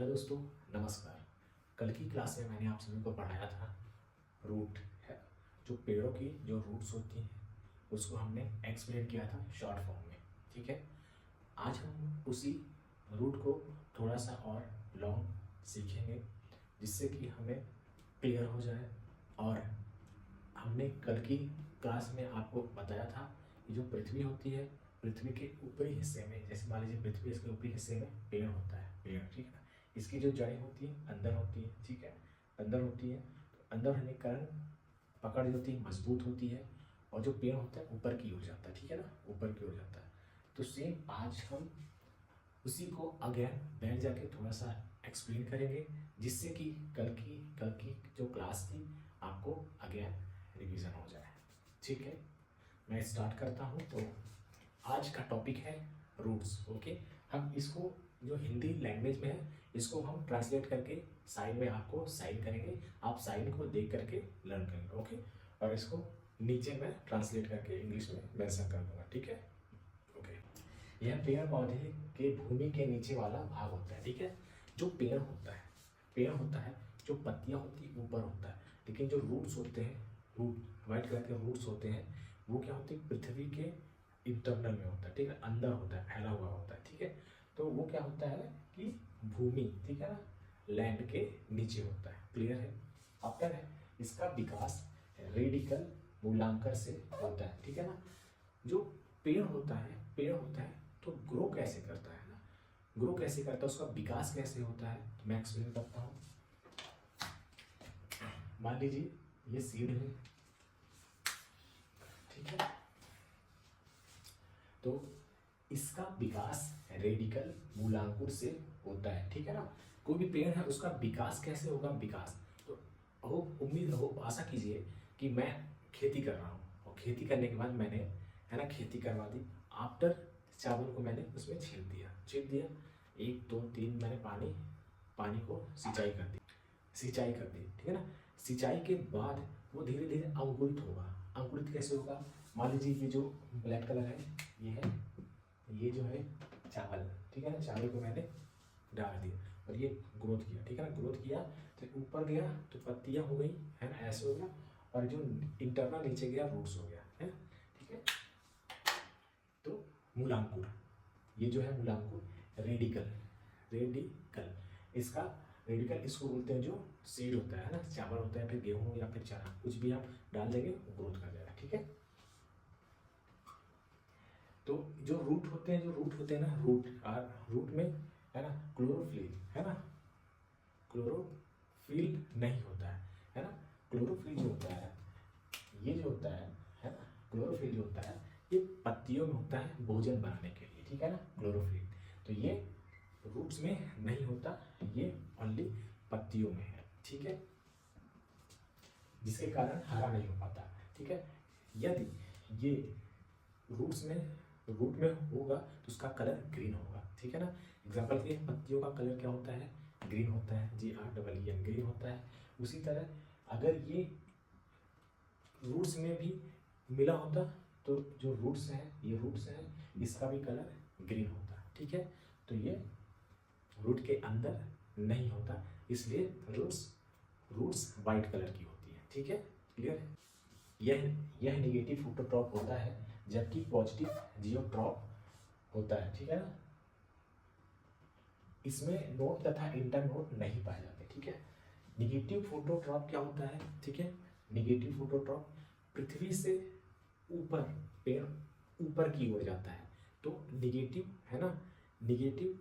Hello दोस्तों, नमस्कार। कल की क्लास में मैंने आप सभी को पढ़ाया था रूट है, जो पेड़ों की जो रूट्स होती हैं उसको हमने एक्सप्लेन किया था शॉर्ट फॉर्म में। ठीक है, आज हम उसी रूट को थोड़ा सा और लॉन्ग सीखेंगे जिससे कि हमें क्लियर हो जाए। और हमने कल की क्लास में आपको बताया था कि जो पृथ्वी होती है, पृथ्वी के ऊपरी हिस्से में, जैसे मान लीजिए पृथ्वी, इसके ऊपरी हिस्से में पेड़ होता है, पेड़, ठीक है ना। इसकी जो जड़ें होती हैं अंदर होती है, ठीक है, अंदर होती है। तो अंदर होने के कारण पकड़ जो होती है मजबूत होती है, और जो पेड़ होता है ऊपर की हो जाता है, ठीक है ना, ऊपर की हो जाता है। तो सेम आज हम उसी को अगेन बैठ जाके थोड़ा सा एक्सप्लेन करेंगे, जिससे कि कल की जो क्लास थी आपको अगेन रिवीजन हो जाए। ठीक है, मैं स्टार्ट करता हूँ। तो आज का टॉपिक है रूट्स। ओके, हम इसको जो हिंदी लैंग्वेज में है इसको हम ट्रांसलेट करके साइन में आपको साइन करेंगे, आप साइन को देख करके लर्न करेंगे। ओके, और इसको नीचे में ट्रांसलेट करके इंग्लिश में मेंशन कर दूंगा। ठीक है, ओके। यह पेड़ पौधे के भूमि के नीचे वाला भाग होता है। ठीक है, जो पेड़ होता है, पेड़ होता है, जो पत्तियां होती है ऊपर होता है, लेकिन जो रूट्स होते हैं, रूट व्हाइट कलर के रूट्स होते हैं, वो क्या होते हैं पृथ्वी के इंटरनल में होता है, ठीक है, अंदर होता है, फैला हुआ होता है। ठीक है, तो वो क्या होता है कि भूमि, ठीक है ना, लैंड के नीचे होता है। क्लियर है। आफ्टर है इसका विकास रेडिकल मूलांकर से होता है। ठीक है ना, जो पेड़ होता है, पेड़ होता है तो ग्रो कैसे करता है ना, ग्रो कैसे करता है, उसका विकास कैसे होता है, तो मैं एक्सप्लेन करता हूँ। मान लीजिए ये सीड है, ठीक है, तो इसका विकास रेडिकल मूलांकुर से होता है। ठीक है ना, कोई भी पेड़ है उसका विकास कैसे होगा, विकास तो हो, उम्मीद हो, आशा कीजिए कि मैं खेती कर रहा हूँ, और खेती करने के बाद मैंने, है ना, खेती करवा दी। आफ्टर चावल को मैंने उसमें छीट दिया 1 2 3 मैंने पानी को सिंचाई कर दी, ठीक है ना। सिंचाई के बाद वो धीरे धीरे अंकुरित होगा। अंकुरित कैसे होगा, मान लीजिए ये जो ब्लैक कलर है, ये है, ये जो है चावल, ठीक है ना, चावल को मैंने डाल दिया और ये ग्रोथ किया, ठीक है ना, ग्रोथ किया तो ऊपर गया तो पत्तियां हो गई, है ना, ऐसे हो गया, और जो इंटरनल नीचे गया रूट्स हो गया, है ना, ठीक है। तो मूलांकुर, ये जो है मूलांकुर, रेडिकल इसका, रेडिकल इसको बोलते हैं जो सीड होता है ना, चावल होता है, फिर गेहूं या फिर चना, कुछ भी आप डाल देंगे वो ग्रोथ कर जाएगा। ठीक है, तो जो रूट होते हैं, ना, रूट में, है ना, क्लोरोफिल, है ना, क्लोरोफिल नहीं होता है ना, क्लोरोफिल जो होता है, ये जो होता है ना, क्लोरोफिल जो होता है ये पत्तियों में होता है भोजन बनाने के लिए, ठीक है ना, क्लोरोफिल। तो ये रूट्स में नहीं होता, ये ओनली पत्तियों में है, ठीक है, जिसके कारण हरा नहीं हो पाता। ठीक है, यदि ये रूट्स में, रूट में होगा तो उसका कलर ग्रीन होगा, ठीक है ना। एग्जाम्पल के लिए पत्तियों का कलर क्या होता है, ग्रीन होता है, GREEN, ग्रीन होता है। उसी तरह अगर ये रूट्स में भी मिला होता तो जो रूट्स हैं, ये रूट्स हैं, इसका भी कलर ग्रीन होता, ठीक है। तो ये रूट के अंदर नहीं होता, इसलिए रूट्स वाइट कलर की होती है, ठीक है, क्लियर है। यह निगेटिव फोटोट्रॉप होता है, जबकि पॉजिटिव जियोट्रॉप होता है, ठीक है ना। इसमें नोट तथा इंटर नोट नहीं पाए जाते, ठीक है। निगेटिव फोटोट्रॉप क्या होता है, ठीक है, निगेटिव फोटोट्रॉप पृथ्वी से ऊपर, पेड़ ऊपर की ओर जाता है, तो निगेटिव, है ना, निगेटिव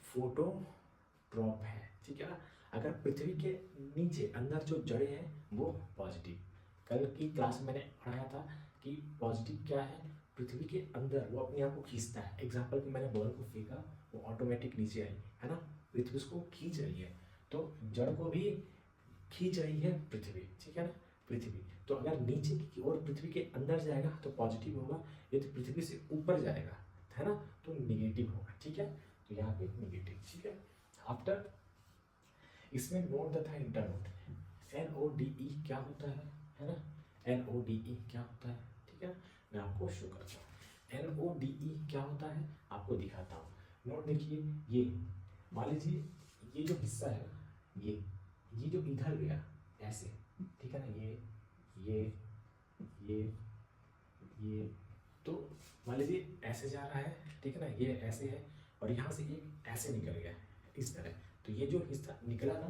फोटोट्रॉप है, ठीक है ना। अगर पृथ्वी के नीचे अंदर जो जड़ें हैं वो पॉजिटिव। कल की क्लास में मैंने पढ़ाया था कि पॉजिटिव क्या है, पृथ्वी के अंदर वो अपने आप को खींचता है। एग्जाम्पल कि मैंने बॉल को फेंका, वो ऑटोमेटिक नीचे आई, है ना, पृथ्वी उसको खींच रही है, तो जड़ को भी खींच रही है पृथ्वी, ठीक है ना, पृथ्वी। तो अगर नीचे की ओर पृथ्वी के अंदर जाएगा तो पॉजिटिव होगा, यदि पृथ्वी से ऊपर जाएगा, है ना, तो निगेटिव होगा, ठीक है। तो यहाँ पे निगेटिव, ठीक है। आफ्टर इसमें नोट तथा इंटर नोट, NODE क्या होता है ना, NODE क्या होता है, ठीक है, मैं आपको शो करता हूँ। NODE क्या होता है आपको दिखाता हूँ। नोट देखिए, ये मान लीजिए ये जो हिस्सा है ना, ये जो इधर गया ऐसे, ठीक है ना, ये ये तो मान लीजिए ऐसे जा रहा है, ठीक है ना, ये ऐसे है और यहाँ से एक ऐसे निकल गया इस तरह। तो ये जो हिस्सा निकला ना,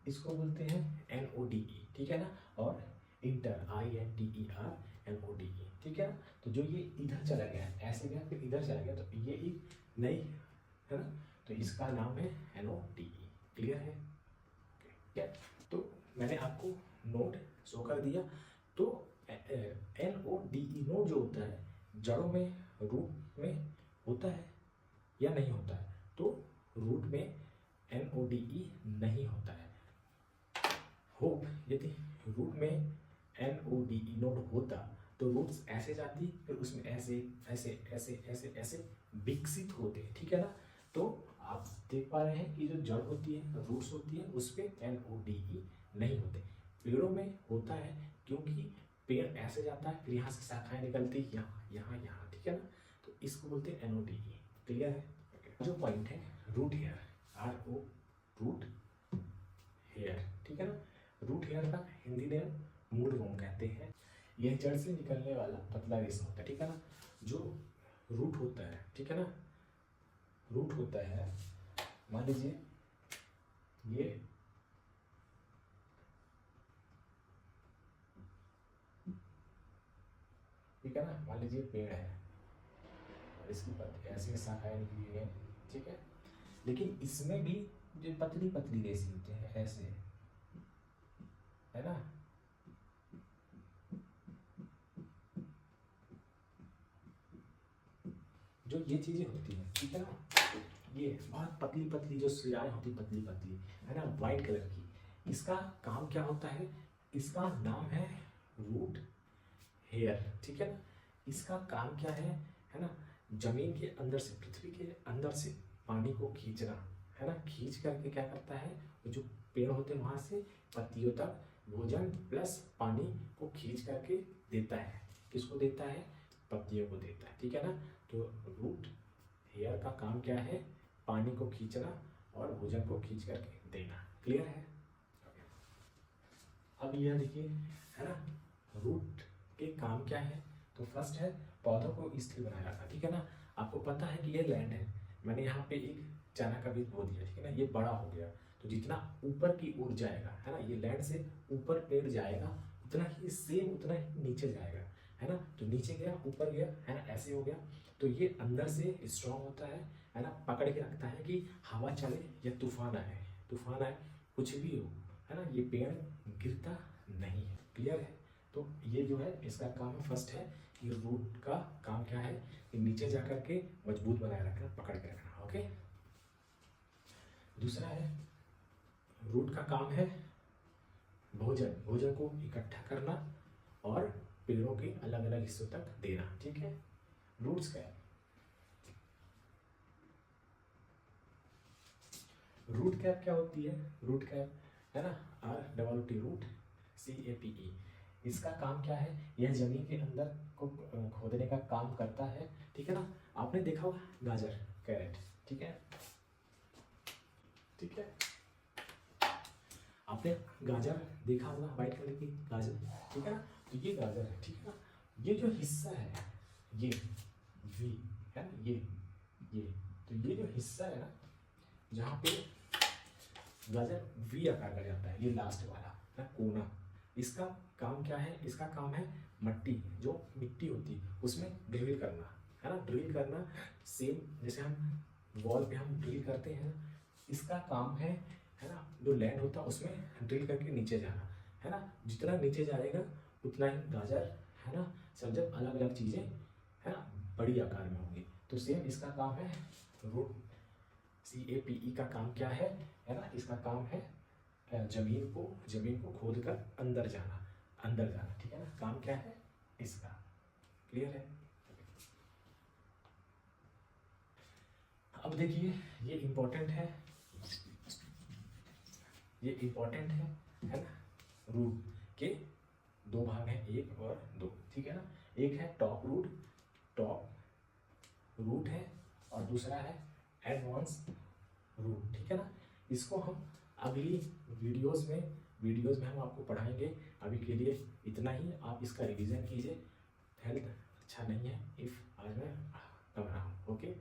इसको बोलते हैं NODE, ठीक है ना। और इंटर INTER NODE, ठीक है ना। तो जो ये इधर चला गया ऐसे गया फिर इधर चला गया, तो ये एक नई है ना, तो इसका नाम है NODE। क्लियर है क्या? तो मैंने आपको नोट शो कर दिया। तो NODE नोट जो होता है जड़ों में, रूट में होता है या नहीं होता है? तो रूट में NODE नहीं होता है। यदि रूट में NODE नोड होता तो रूट्स ऐसे जाती, फिर उसमें ऐसे ऐसे ऐसे ऐसे ऐसे विकसित होते, ठीक है ना। तो आप देख पा रहे हैं कि जो जड़ होती है, रूट्स होती है, उस पे NODE नहीं होते। पेड़ों में होता है क्योंकि पेड़ ऐसे जाता है, फिर यहाँ से शाखाएं निकलती है यहाँ यहाँ यहाँ, ठीक है ना। तो इसको बोलते हैं NODE। क्लियर है? जो पॉइंट है root here, RO root here, ठीक है ना। रूट हेयर का हिंदी में मूल रोम कहते हैं। यह जड़ से निकलने वाला पतला रेशा होता है, ठीक है ना। जो रूट होता है, ठीक है ना, रूट होता है, मान लीजिए ये ठीक है ना, मान लीजिए पेड़ है और इसकी ऐसी शाखाएं निकली हुई है, ठीक है। लेकिन इसमें भी जो पतली पतली रेशे होते हैं ऐसे, है ना। जो ये चीजें होती हैं, ठीक है ना, ये बहुत पतली पतली जो सुइयां होती है, पतली पतली, है ना, वाइट कलर की, इसका काम क्या होता है? इसका नाम है रूट हेयर, ठीक है ना। इसका काम क्या है ना, जमीन के अंदर से, पृथ्वी के अंदर से पानी को खींचना, है ना। खींच करके क्या करता है, जो पेड़ होते हैं वहां से पत्तियों तक भोजन प्लस पानी को खींच करके देता है। किसको देता है? पत्तियों को देता है, ठीक है ना। तो रूट हेयर का काम क्या है? पानी को खींचना और भोजन को खींच करके देना। क्लियर है? अब यह देखिए, है ना, रूट के काम क्या है? तो फर्स्ट है पौधों को स्थिर बनाए रखना, ठीक है ना। आपको पता है कि ये लैंड है, मैंने यहाँ पे एक चना का बीज बो दिया, ठीक है ना, ये बड़ा हो गया, तो जितना ऊपर की ओर जाएगा, है ना, ये लैंड से ऊपर पेड़ जाएगा, उतना ही सेम उतना ही नीचे जाएगा, है ना। तो नीचे गया, ऊपर गया, है ना, ऐसे हो गया। तो ये अंदर से स्ट्रांग होता है ना, पकड़ के रखता है कि हवा चले या तूफान आए, कुछ भी हो, है ना, ये पेड़ गिरता नहीं है। क्लियर है? तो ये जो है इसका काम फर्स्ट है कि रूट का काम क्या है कि नीचे जा करके मजबूत बनाए रखना, पकड़ के रखना। ओके। दूसरा है रूट का काम है भोजन को इकट्ठा करना और पेड़ों के अलग अलग हिस्सों तक देना, ठीक है। रूट्स क्या है? रूट कैप क्या होती है? रूट कैप, है ना, ROOT रूट CAPE, इसका काम क्या है? यह जमीन के अंदर को खोदने का काम करता है, ठीक है ना। आपने देखा होगा गाजर, कैरेट, ठीक है, ठीक है, आपने गाजर देखा होगा, व्हाइट कलर की गाजर, ठीक है ना। तो ये गाजर है, ठीक है ना। ये जो हिस्सा है ये V है ना, ये तो ये जो हिस्सा है ना, जहाँ पे गाजर V आकार का जाता है, ये लास्ट वाला ना कोना, इसका काम क्या है? इसका काम है मट्टी, जो मिट्टी होती है उसमें ड्रिल करना, है ना, ड्रिल करना। सेम जैसे हम वॉल पे हम ड्रिल करते हैं, इसका काम है ना, जो लैंड होता है उसमें ड्रिल करके नीचे जाना, है ना। जितना नीचे जाएगा उतना ही गाजर, है ना, सब जब अलग अलग चीज़ें, है ना, बड़ी आकार में होंगी। तो सेम इसका काम है रूट CAPE का काम क्या है ना, इसका काम है जमीन को खोद कर अंदर जाना, ठीक है ना। काम क्या है इसका? क्लियर है? अब देखिए ये इंपॉर्टेंट है, है ना। रूट के दो भाग हैं, एक और दो, ठीक है ना। एक है टॉप रूट है और दूसरा है एडवांस रूट, ठीक है ना। इसको हम अगली वीडियोस में हम आपको पढ़ाएंगे। अभी के लिए इतना ही, आप इसका रिवीजन कीजिए। हेल्थ अच्छा नहीं है, इफ़ आज मैं कब रहा हूँ। ओके।